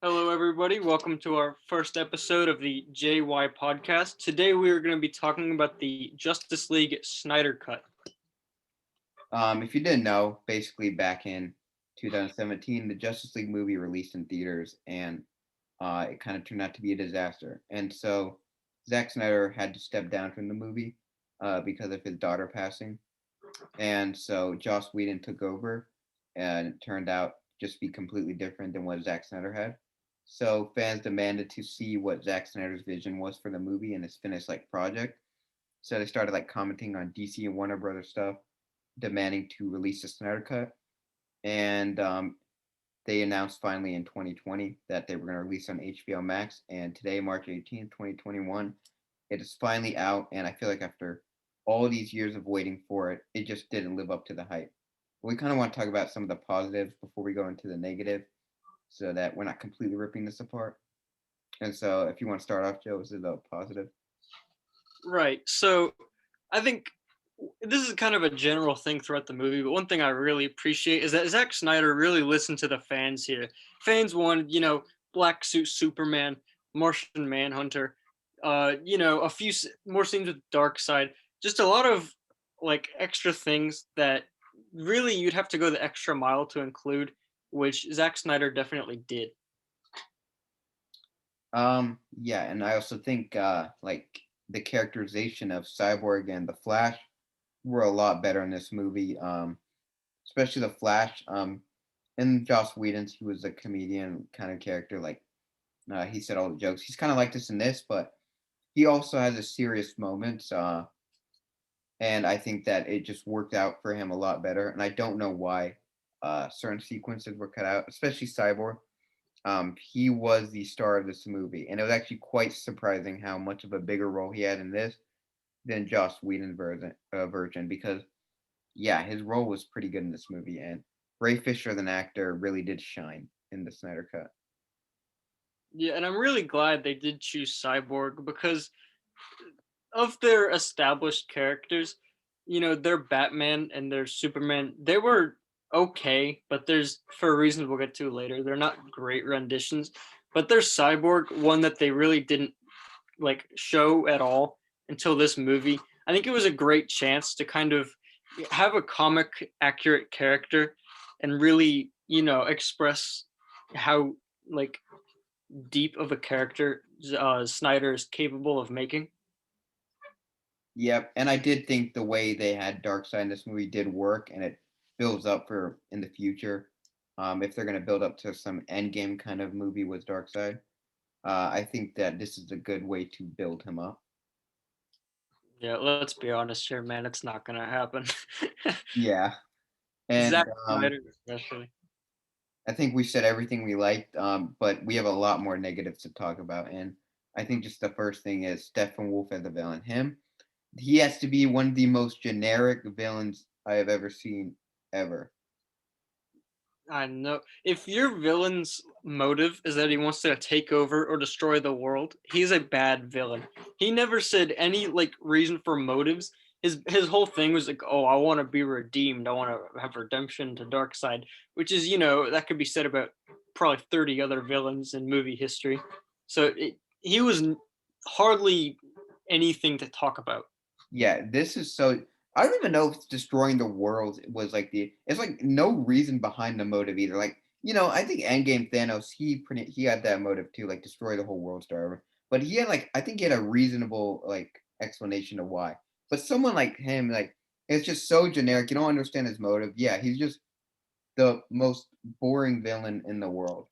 Hello, everybody. Welcome to our first episode of the JY podcast. Today, we are going to be talking about the Justice League Snyder Cut. If you didn't know, basically back in 2017, the Justice League movie released in theaters, and it kind of turned out to be a disaster. And so Zack Snyder had to step down from the movie because of his daughter passing. And so Joss Whedon took over, and it turned out just to be completely different than what Zack Snyder had. So fans demanded to see what Zack Snyder's vision was for the movie and his finished project. So they started commenting on DC and Warner Brothers stuff, demanding to release the Snyder Cut, and they announced finally in 2020 that they were going to release on HBO Max. And today, March 18th, 2021, it is finally out. And I feel like after all these years of waiting for it, it just didn't live up to the hype. We kind of want to talk about some of the positives before we go into the negative, so that we're not completely ripping this apart. And so, if you want to start off, Joe, this is a positive. Right. So, I think this is kind of a general thing throughout the movie, but one thing I really appreciate is that Zack Snyder really listened to the fans here. Fans wanted, Black Suit Superman, Martian Manhunter, a few more scenes with Darkseid, just a lot of extra things that really you'd have to go the extra mile to include, which Zack Snyder definitely did. Yeah, and I also think the characterization of Cyborg and the Flash were a lot better in this movie. Especially the Flash. In Joss Whedon's, he was a comedian kind of character. He said all the jokes. He's kind of like this in this, but he also has a serious moments. And I think that it just worked out for him a lot better. And I don't know why certain sequences were cut out, especially Cyborg. He was the star of this movie, and it was actually quite surprising how much of a bigger role he had in this than Joss Whedon's version, because yeah, his role was pretty good in this movie, and Ray Fisher, the actor, really did shine in the Snyder Cut. Yeah, and I'm really glad they did choose Cyborg because of their established characters, their Batman and their Superman, they were okay, but there's for reasons we'll get to later. They're not great renditions, but their Cyborg, one that they really didn't show at all until this movie. I think it was a great chance to kind of have a comic accurate character and really, express how like deep of a character Snyder is capable of making. Yep, and I did think the way they had Darkseid in this movie did work, and it builds up for in the future. If they're going to build up to some Endgame kind of movie with Darkseid, I think that this is a good way to build him up. Yeah, let's be honest here, man. It's not gonna happen. Yeah, and Zack Snyder, especially. I think we said everything we liked, but we have a lot more negatives to talk about. And I think just the first thing is Steppenwolf as a villain. He has to be one of the most generic villains I have ever seen, ever. I know. If your villain's motive is that he wants to take over or destroy the world, he's a bad villain. He never said any reason for motives. His whole thing was like, oh, I want to be redeemed. I want to have redemption to Darkseid, which is that could be said about probably 30 other villains in movie history. So he was hardly anything to talk about. Yeah, this is so. I don't even know if destroying the world was like the. It's like no reason behind the motive either. I think Endgame Thanos, he had that motive too, like destroy the whole world, star. But he had I think he had a reasonable explanation of why. But someone like him, it's just so generic. You don't understand his motive. Yeah, he's just the most boring villain in the world.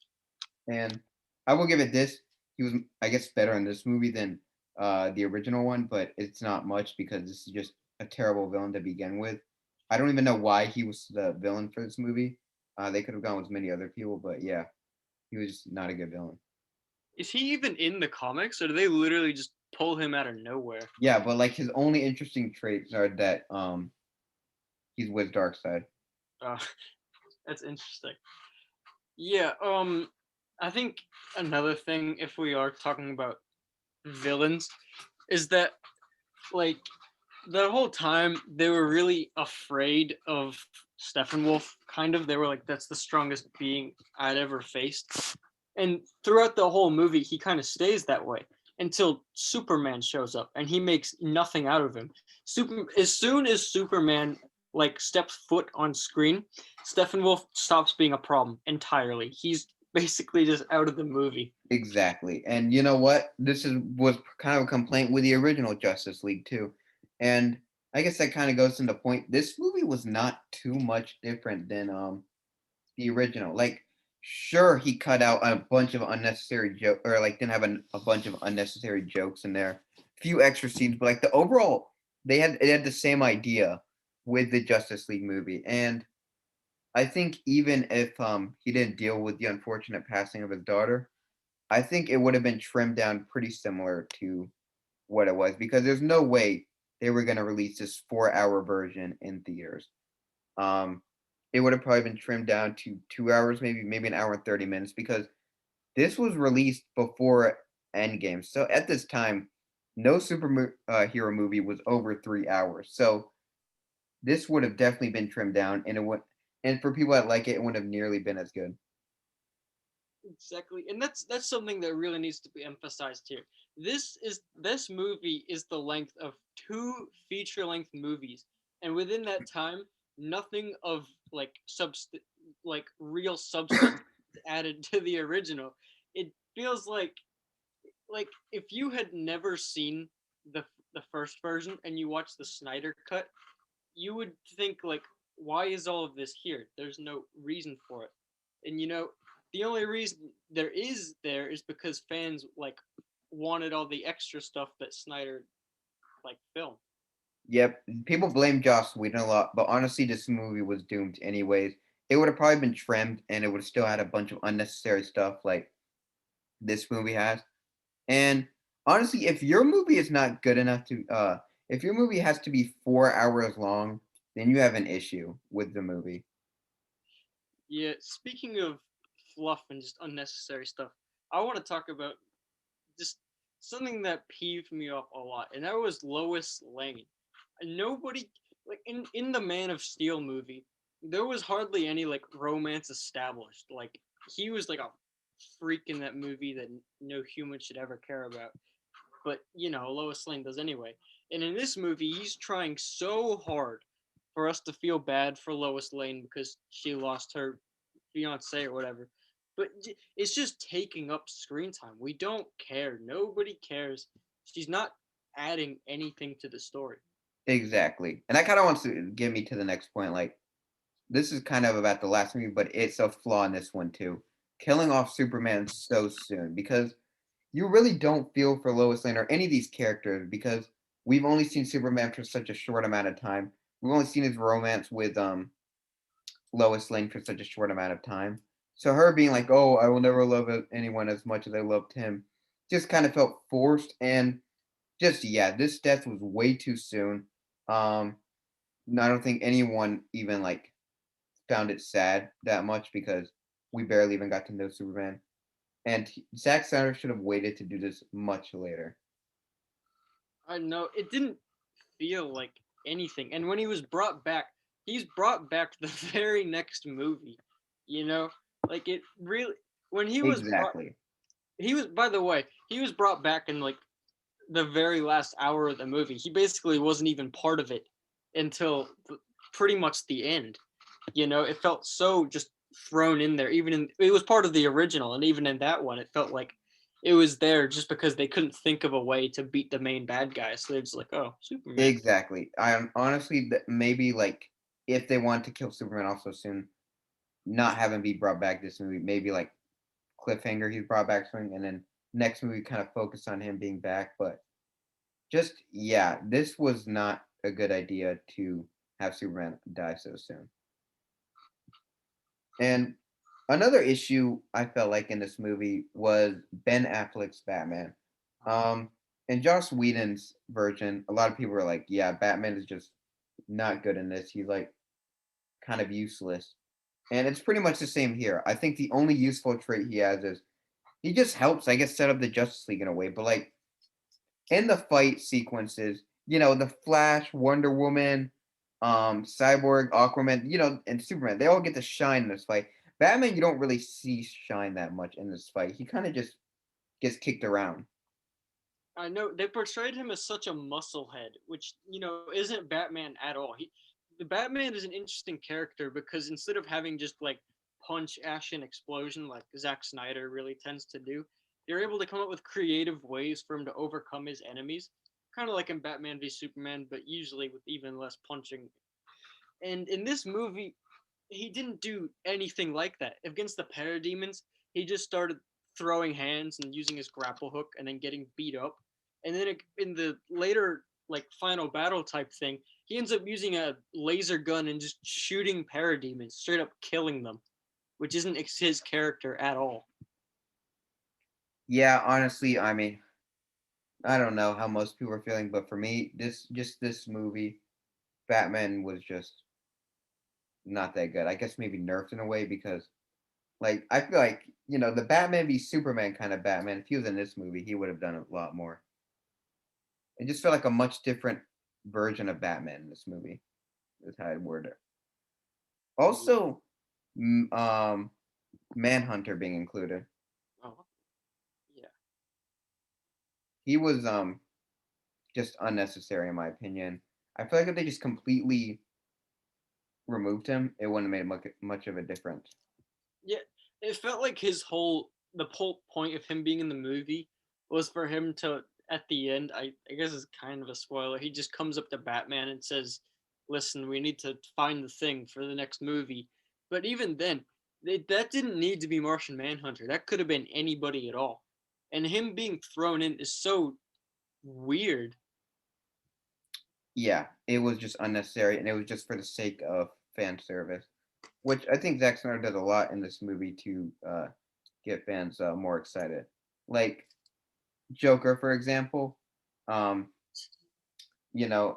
And I will give it this. He was, I guess, better in this movie than the original one, but it's not much because this is just a terrible villain to begin with. I don't even know why he was the villain for this movie. They could have gone with many other people, but yeah, he was just not a good villain. Is he even in the comics, or do they literally just pull him out of nowhere? Yeah, but his only interesting traits are that he's with Darkseid. Uh, that's interesting. Yeah, I think another thing, if we are talking about villains, is that like the whole time they were really afraid of Steppenwolf. Kind of, they were like, "That's the strongest being I'd ever faced," And throughout the whole movie, he kind of stays that way until Superman shows up, and he makes nothing out of him. As soon as Superman like steps foot on screen, Steppenwolf stops being a problem entirely. He's basically just out of the movie. Exactly. And you know what? This is was kind of a complaint with the original Justice League too. And I guess that kind of goes to the point. This movie was not too much different than the original. Like, sure, he cut out a bunch of unnecessary joke or like didn't have a bunch of unnecessary jokes in there, a few extra scenes, but like the overall, they had the same idea with the Justice League movie. And I think even if he didn't deal with the unfortunate passing of his daughter, I think it would have been trimmed down pretty similar to what it was because there's no way they were going to release this 4 hour version in theaters. Um, it would have probably been trimmed down to 2 hours, maybe an hour and 30 minutes because this was released before Endgame. So at this time, no hero movie was over 3 hours. So this would have definitely been trimmed down, and it would, and for people that like it, it wouldn't have nearly been as good. Exactly, and that's something that really needs to be emphasized here. This movie is the length of two feature-length movies, and within that time, nothing of like real substance added to the original. It feels like if you had never seen the first version and you watch the Snyder cut, you would think like, why is all of this here? There's no reason for it. And the only reason there is because fans like wanted all the extra stuff that Snyder like filmed. Yep, people blame Joss Whedon a lot, but honestly, this movie was doomed anyways. It would have probably been trimmed, and it would have still had a bunch of unnecessary stuff like this movie has. And honestly, if your movie is not good enough if your movie has to be 4 hours long, then you have an issue with the movie. Yeah, speaking of fluff and just unnecessary stuff, I want to talk about just something that peeved me off a lot, and that was Lois Lane. Nobody like in the Man of Steel movie, there was hardly any like romance established. Like he was like a freak in that movie that no human should ever care about. But Lois Lane does anyway. And in this movie, he's trying so hard for us to feel bad for Lois Lane because she lost her fiance or whatever. But it's just taking up screen time. We don't care. Nobody cares. She's not adding anything to the story. Exactly. And that kind of wants to get me to the next point. Like, this is kind of about the last movie, but it's a flaw in this one too. Killing off Superman so soon because you really don't feel for Lois Lane or any of these characters because we've only seen Superman for such a short amount of time. We've only seen his romance with Lois Lane for such a short amount of time. So her being like, "Oh, I will never love anyone as much as I loved him," just kind of felt forced and just yeah, this death was way too soon. Um, I don't think anyone even like found it sad that much because we barely even got to know Superman. And Zack Snyder should have waited to do this much later. I know it didn't feel like anything. And when he was brought back, he's brought back the very next movie. You know, like it really when Exactly. he was by the way, he was brought back in like the very last hour of the movie. He basically wasn't even part of it until pretty much the end. It felt so just thrown in there. It was part of the original, and even in that one, it felt like it was there just because they couldn't think of a way to beat the main bad guy. So they're just like, oh, Superman. Exactly. I am honestly maybe like if they want to kill Superman also soon, not have him be brought back this movie. Maybe like cliffhanger he's brought back soon, and then next movie kind of focus on him being back. But just yeah, this was not a good idea to have Superman die so soon. And another issue I felt like in this movie was Ben Affleck's Batman. Um, in Joss Whedon's version, a lot of people were like, "Yeah, Batman is just not good in this. He's like kind of useless." And it's pretty much the same here. I think the only useful trait he has is he just helps, I guess, set up the Justice League in a way. But like in the fight sequences, the Flash, Wonder Woman, Cyborg, Aquaman, and Superman, they all get to shine in this fight. Batman, you don't really see shine that much in this fight. He kind of just gets kicked around. I know they portrayed him as such a musclehead, which isn't Batman at all. The Batman is an interesting character because instead of having just like punch, action, explosion like Zack Snyder really tends to do, they're able to come up with creative ways for him to overcome his enemies, kind of like in Batman v Superman, but usually with even less punching. And in this movie, he didn't do anything like that. Against the parademons, he just started throwing hands and using his grapple hook and then getting beat up. And then in the later like final battle type thing, he ends up using a laser gun and just shooting parademons, straight up killing them, which isn't his character at all. Yeah, honestly, I mean, I don't know how most people are feeling, but for me, this movie, Batman was just not that good. I guess maybe nerfed in a way because like I feel like, the Batman v Superman kind of Batman, if he was in this movie, he would have done a lot more. It just felt like a much different version of Batman in this movie, is how I'd word it. Also, Manhunter being included. Oh, yeah. He was just unnecessary in my opinion. I feel like if they just completely removed him, it wouldn't have made much of a difference. Yeah, it felt like the whole point of him being in the movie was for him to at the end. I guess it's kind of a spoiler. He just comes up to Batman and says, "Listen, we need to find the thing for the next movie." But even then, that didn't need to be Martian Manhunter. That could have been anybody at all. And him being thrown in is so weird. Yeah, it was just unnecessary, and it was just for the sake of fan service, which I think Zack Snyder does a lot in this movie to get fans more excited. Like Joker, for example, um,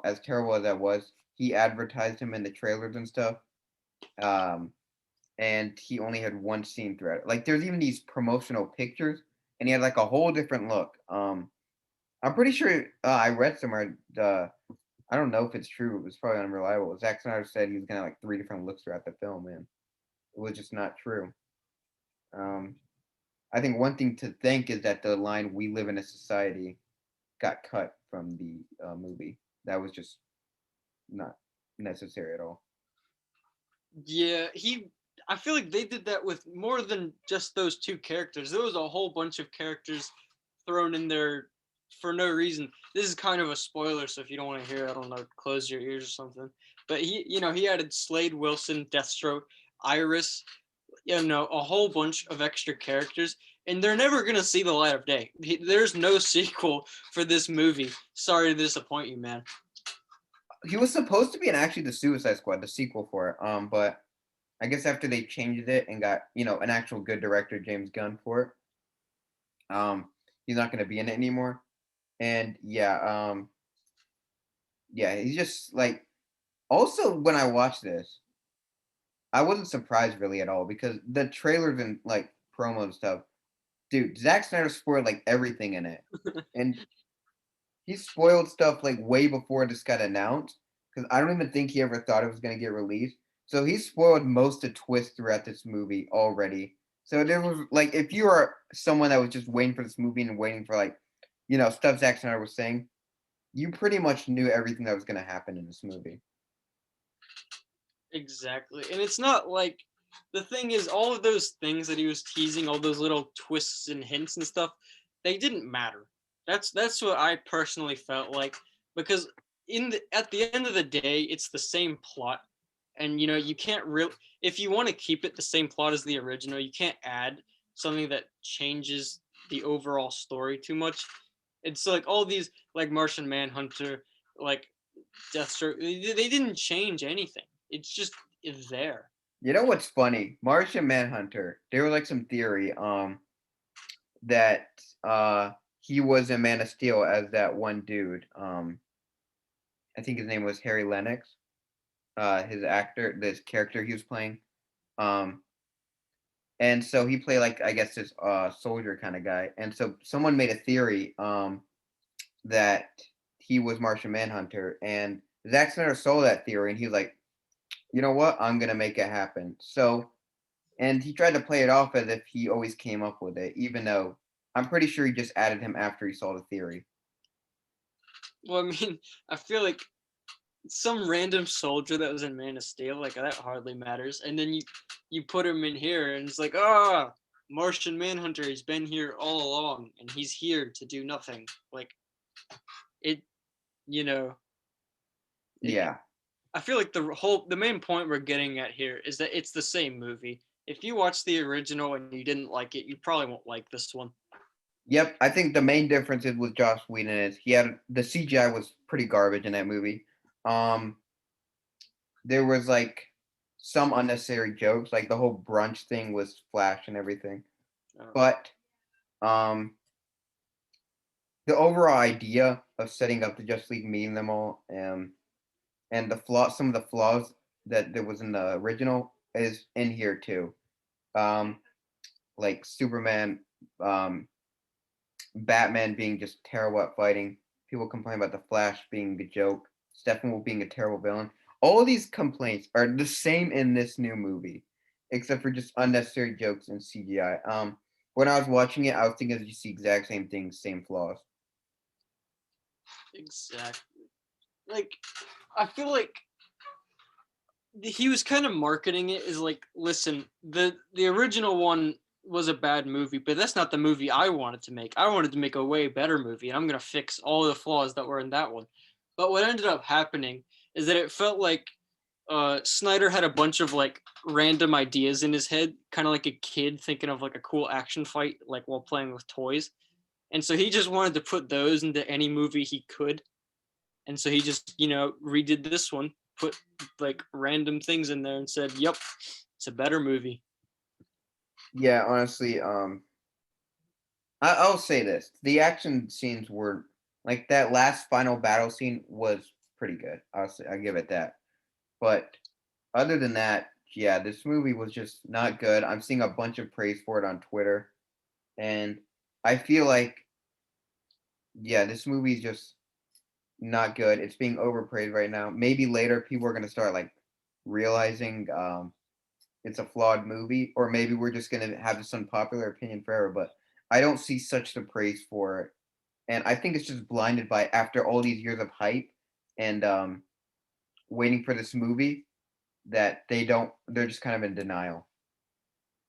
as terrible as that was, he advertised him in the trailers and stuff, um, and he only had one scene throughout it. Like, there's even these promotional pictures, and he had like a whole different look. I'm pretty sure I read somewhere. I don't know if it's true. It was probably unreliable. Zack Snyder said he was gonna have like three different looks throughout the film, and it was just not true. Um, I think one thing to thank is that the line "We live in a society" got cut from the movie. That was just not necessary at all. Yeah, he. I feel like they did that with more than just those two characters. There was a whole bunch of characters thrown in there for no reason. This is kind of a spoiler, so if you don't want to hear, I don't know, close your ears or something. But he added Slade Wilson, Deathstroke, Iris, a whole bunch of extra characters, and they're never gonna see the light of day. There's no sequel for this movie. Sorry to disappoint you, man. He was supposed to be in actually the Suicide Squad, the sequel for it. But I guess after they changed it and got an actual good director, James Gunn, for it, he's not going to be in it anymore. And yeah, he's just like. Also, when I watched this, I wasn't surprised really at all because the trailers and like promo and stuff, dude, Zack Snyder spoiled like everything in it, and he spoiled stuff like way before this got announced because I don't even think he ever thought it was going to get released. So he spoiled most of the twists throughout this movie already. So there was like, if you are someone that was just waiting for this movie and waiting for like, stuff Zack Snyder was saying, you pretty much knew everything that was going to happen in this movie. Exactly. And it's not like the thing is all of those things that he was teasing, all those little twists and hints and stuff, they didn't matter. That's what I personally felt like because at the end of the day, it's the same plot. And you can't really if you want to keep it the same plot as the original, you can't add something that changes the overall story too much. It's like all these like Martian Manhunter, like Deathstroke, they didn't change anything. It's just there. You know what's funny? Martian Manhunter, there was like some theory that he was in Man of Steel as that one dude. I think his name was Harry Lennox. His actor, this character he was playing. Um, and so he played like I guess this soldier kind of guy. And so someone made a theory that he was Martian Manhunter, and Zack Snyder saw that theory, and he's like, you know what, I'm gonna make it happen. So And he tried to play it off as if he always came up with it, even though I'm pretty sure he just added him after he saw the theory. Well, I mean, I feel like some random soldier that was in Man of Steel, like that hardly matters. And then you put him in here, and it's like, ah, Martian Manhunter. He's been here all along, and he's here to do nothing. Like it, you know, it. Yeah. I feel like the main point we're getting at here is that it's the same movie. If you watch the original and you didn't like it, you probably won't like this one. Yep. I think the main difference is with Josh Whedon is he had the CGI was pretty garbage in that movie. Um, there was like some unnecessary jokes, like the whole brunch thing was flash and everything. Uh, But um, the overall idea of setting up the Justice League, meeting them all, and some of the flaws that there was in the original is in here too. Um, like Superman, um, Batman being just terrible at fighting. People complain about the Flash being a joke. Steppenwolf being a terrible villain. All of these complaints are the same in this new movie, except for just unnecessary jokes and CGI. When I was watching it, I was thinking just the exact same things, same flaws. exactly. Like I feel like he was kind of marketing it as like, listen, the original one was a bad movie, but that's not the movie I wanted to make. I wanted to make a way better movie, and I'm gonna fix all the flaws that were in that one. But what ended up happening is that it felt like Snyder had a bunch of like random ideas in his head, kind of like a kid thinking of like a cool action fight, like while playing with toys. And so he just wanted to put those into any movie he could. And so he just, redid this one, put like random things in there and said, "Yep, it's a better movie." Yeah, honestly, I'll say this: the action scenes were like that last final battle scene was pretty good. I'll give it that. But other than that, yeah, this movie was just not good. I'm seeing a bunch of praise for it on Twitter, and I feel like, yeah, this movie is just not good. It's being overpraised right now. Maybe later people are gonna start like realizing it's a flawed movie, or maybe we're just gonna have this unpopular opinion forever. But I don't see such the praise for it, and I think it's just blinded by after all these years of hype and waiting for this movie that they're just kind of in denial.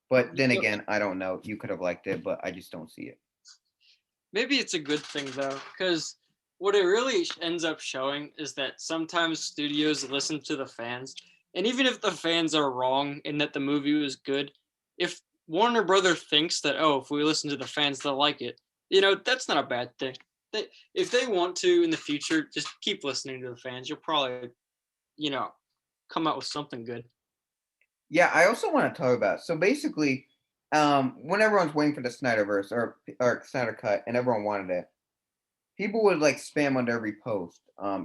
But then Yep. again, I don't know. You could have liked it, but I just don't see it. Maybe it's a good thing though, because what it really ends up showing is that sometimes studios listen to the fans, and even if the fans are wrong in that the movie was good, if Warner Brother thinks that, oh, if we listen to the fans, they'll like it, that's not a bad thing. If they want to in the future, just keep listening to the fans. You'll probably, you know, come out with something good. Yeah, I also want to talk about. So basically, when everyone's waiting for the Snyderverse or Snyder Cut, and everyone wanted it, people would like spam under every post,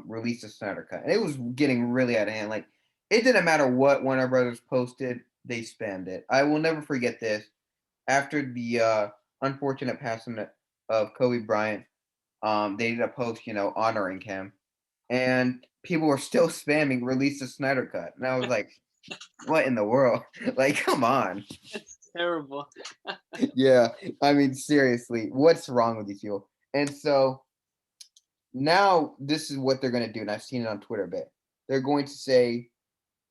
release the Snyder Cut, and it was getting really out of hand. Like it didn't matter what Warner Brothers posted, they spammed it. I will never forget this. After the unfortunate passing of Kobe Bryant, they did a post, honoring him, and people were still spamming release the Snyder Cut, and I was like, what in the world? Like, come on. It's terrible. Yeah, I mean, seriously, what's wrong with these people? And so now this is what they're going to do, and I've seen it on Twitter a bit. They're going to say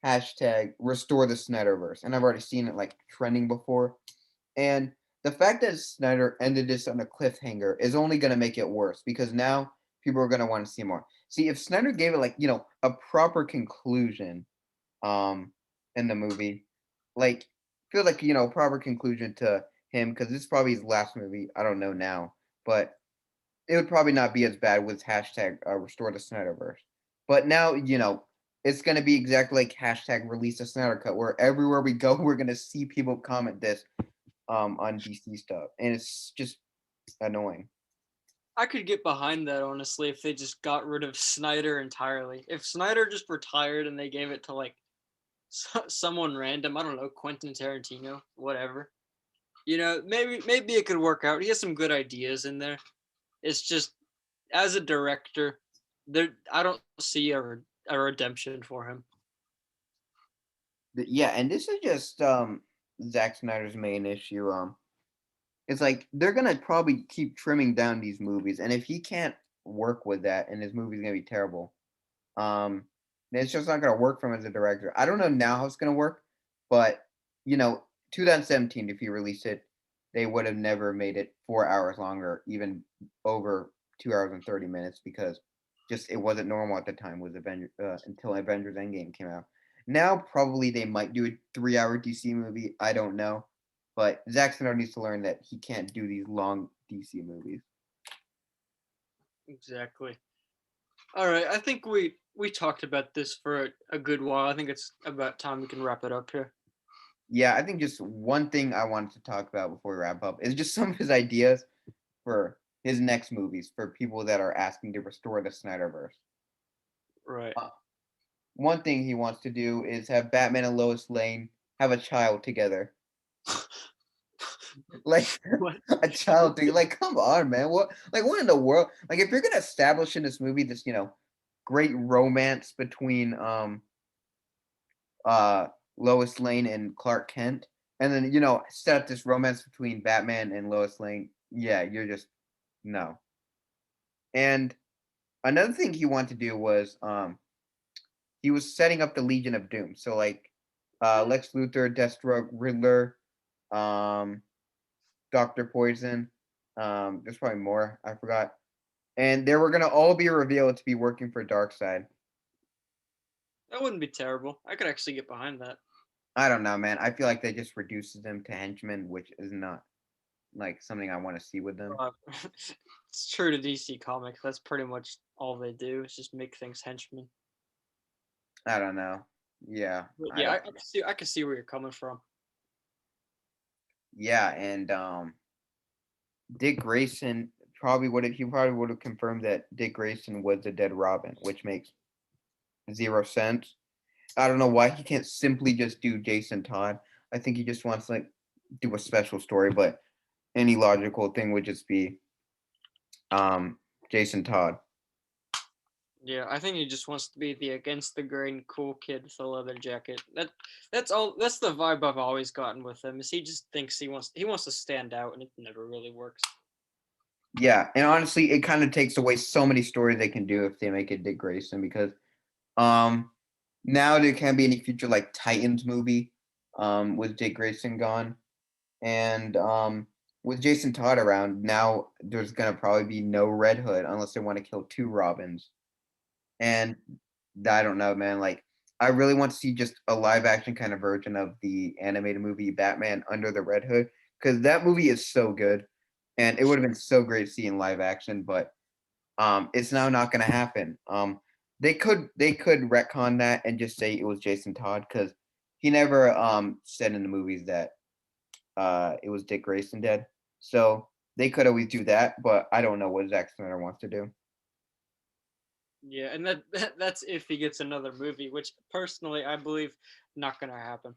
hashtag restore the Snyderverse, and I've already seen it like trending before. And the fact that Snyder ended this on a cliffhanger is only going to make it worse because now people are going to want to see more. See, if Snyder gave it like a proper conclusion, um, in the movie, like feel like proper conclusion to him because this is probably his last movie. I don't know now, but it would probably not be as bad with hashtag restore the Snyderverse. But now, it's going to be exactly like hashtag release the Snyder Cut, where everywhere we go, we're going to see people comment this on DC stuff. And it's just annoying. I could get behind that honestly if they just got rid of Snyder entirely. If Snyder just retired and they gave it to like someone random, I don't know, Quentin Tarantino, whatever. Maybe it could work out. He has some good ideas in there. It's just as a director, I don't see a redemption for him. But yeah, and this is just Zack Snyder's main issue. It's like they're gonna probably keep trimming down these movies, and if he can't work with that, and his movie's gonna be terrible, um, then it's just not gonna work for him as a director. I don't know now how it's gonna work, but 2017, if he released it, they would have never made it 4 hours longer, even over 2 hours and 30 minutes, because just it wasn't normal at the time. Was Avenger until Avengers Endgame came out. Now probably they might do a 3 hour DC movie. I don't know, but Zack Snyder needs to learn that he can't do these long DC movies. Exactly. All right, I think we talked about this for a good while. I think it's about time we can wrap it up here. Yeah, I think just one thing I wanted to talk about before we wrap up is just some of his ideas for his next movies for people that are asking to restore the Snyderverse. Right. Uh, One thing he wants to do is have Batman and Lois Lane have a child together. Like What? a child thing. Like, come on, man. What in the world? Like if you're gonna establish in this movie this, great romance between uh Lois Lane and Clark Kent, and then set up this romance between Batman and Lois Lane. Yeah, you're just no. And another thing he wanted to do was he was setting up the Legion of Doom. So like Lex Luthor, Deathstroke, Riddler, um, Doctor Poison. There's probably more I forgot, and they were gonna all be revealed to be working for Darkseid. That wouldn't be terrible. I could actually get behind that. I don't know, man. I feel like that just reduces them to henchmen, which is not like something I want to see with them. Uh, it's true to DC Comics. That's pretty much all they do. Is just make things henchmen. I don't know. Yeah, But I yeah, don't. I can see where you're coming from. Yeah, and Dick Grayson probably would have confirmed that Dick Grayson was the dead Robin, which makes zero sense. I don't know why he can't simply just do Jason Todd. I think he just wants to like do a special story, but any logical thing would just be um Jason Todd. Yeah, I think he just wants to be the against the grain cool kid with a leather jacket. That's all. That's the vibe I've always gotten with him. Is he just thinks he wants to stand out, and it never really works. Yeah, and honestly, it kind of takes away so many stories they can do if they make it Dick Grayson because um now there can't be any future like Titans movie with Dick Grayson gone. And with Jason Todd around, now there's gonna probably be no Red Hood unless they want to kill two Robins. And I don't know, man. Like, I really want to see just a live action kind of version of the animated movie Batman Under the Red Hood because that movie is so good, and it would have been so great to see in live action. But it's now not going to happen. They could retcon that and just say it was Jason Todd because he never said in the movies that it was Dick Grayson dead. So they could always do that, but I don't know what Zack Snyder wants to do. Yeah, and that's if he gets another movie, which personally I believe not gonna happen.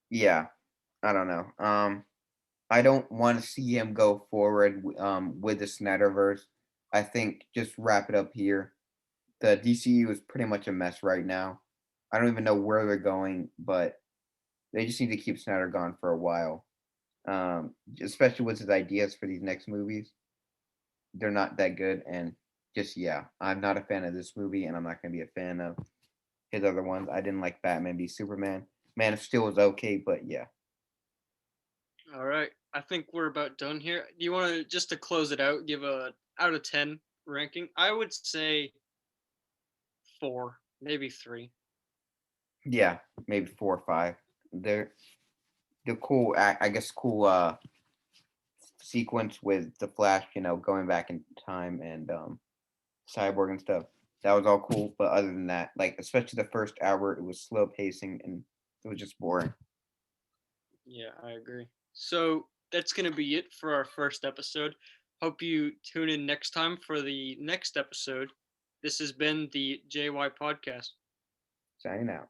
Yeah, I don't know. I don't want to see him go forward with the Snyderverse. I think just wrap it up here. The DCU is pretty much a mess right now. I don't even know where they're going, but they just need to keep Snyder gone for a while. Especially with his ideas for these next movies. They're not that good, and just yeah, I'm not a fan of this movie, and I'm not gonna be a fan of his other ones. I didn't like Batman v Superman. Man of Steel was okay, but yeah, All right, I think we're about done here. Do you want to just to close it out, give a out of 10 ranking? I would say 4, maybe 3. yeah, maybe 4 or 5. They're the cool, I guess, cool sequence with the Flash, going back in time and Cyborg and stuff. That was all cool, but other than that, like especially the first hour, it was slow pacing and it was just boring. Yeah, I agree. So that's going to be it for our first episode. Hope you tune in next time for the next episode. This has been the JY Podcast. Signing out.